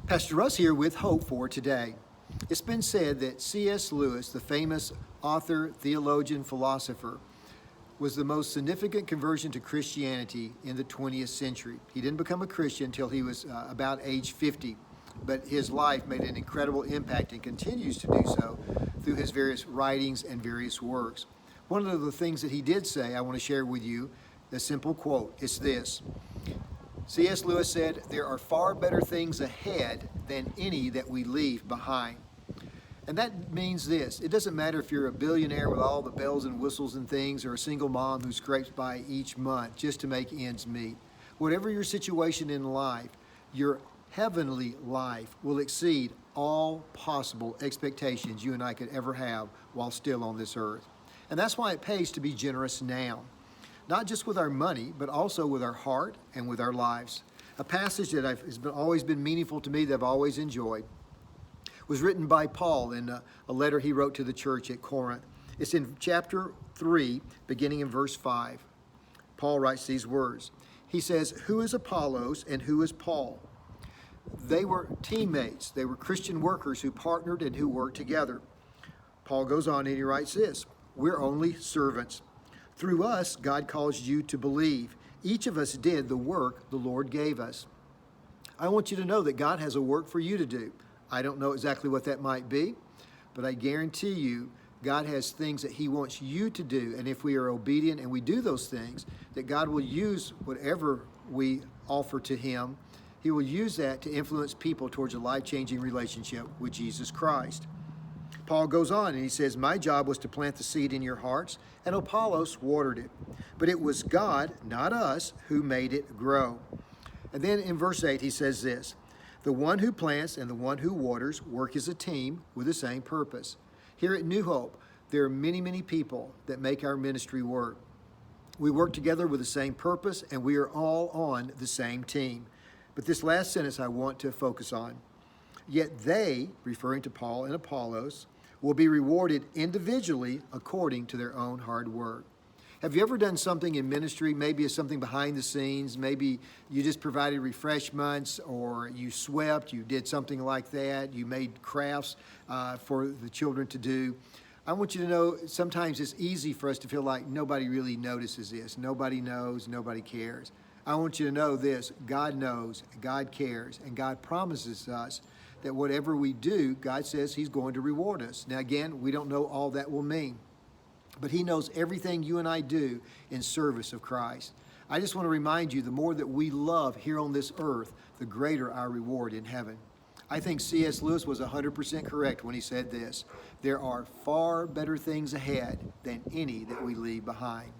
Pastor Russ here with hope for today. It's been said that C.S. Lewis, the famous author, theologian, philosopher, was the most significant conversion to Christianity in the 20th century. He didn't become a Christian until he was about age 50, but his life made an incredible impact and continues to do so through his various writings and various works. One of the things that he did say, I want to share with you, a simple quote. It's this. C.S. Lewis said, "There are far better things ahead than any that we leave behind." And that means this. It doesn't matter if you're a billionaire with all the bells and whistles and things, or a single mom who scrapes by each month just to make ends meet. Whatever your situation in life, your heavenly life will exceed all possible expectations you and I could ever have while still on this earth. And that's why it pays to be generous now. Not just with our money, but also with our heart and with our lives. A passage that has always been meaningful to me, that I've always enjoyed, was written by Paul in a letter he wrote to the church at Corinth. It's in chapter 3, beginning in verse 5. Paul writes these words. He says, "Who is Apollos and who is Paul?" They were teammates. They were Christian workers who partnered and who worked together. Paul goes on and he writes this, "We're only servants. Through us, God calls you to believe. Each of us did the work the Lord gave us." I want you to know that God has a work for you to do. I don't know exactly what that might be, but I guarantee you God has things that He wants you to do. And if we are obedient and we do those things, that God will use whatever we offer to Him. He will use that to influence people towards a life-changing relationship with Jesus Christ. Paul goes on and he says, "My job was to plant the seed in your hearts, and Apollos watered it. But it was God, not us, who made it grow." And then in verse 8 he says this, "The one who plants and the one who waters work as a team with the same purpose." Here at New Hope, there are many, many people that make our ministry work. We work together with the same purpose, and we are all on the same team. But this last sentence I want to focus on. "Yet they," referring to Paul and Apollos, "will be rewarded individually according to their own hard work." Have you ever done something in ministry? Maybe it's something behind the scenes. Maybe you just provided refreshments, or you swept. You did something like that. You made crafts for the children to do. I want you to know sometimes it's easy for us to feel like nobody really notices this. Nobody knows. Nobody cares. I want you to know this. God knows. God cares. And God promises us that whatever we do, God says He's going to reward us. Now again, we don't know all that will mean, but He knows everything you and I do in service of Christ. I just want to remind you, the more that we love here on this earth, the greater our reward in heaven. I think C.S. Lewis was 100% correct when he said this, "There are far better things ahead than any that we leave behind."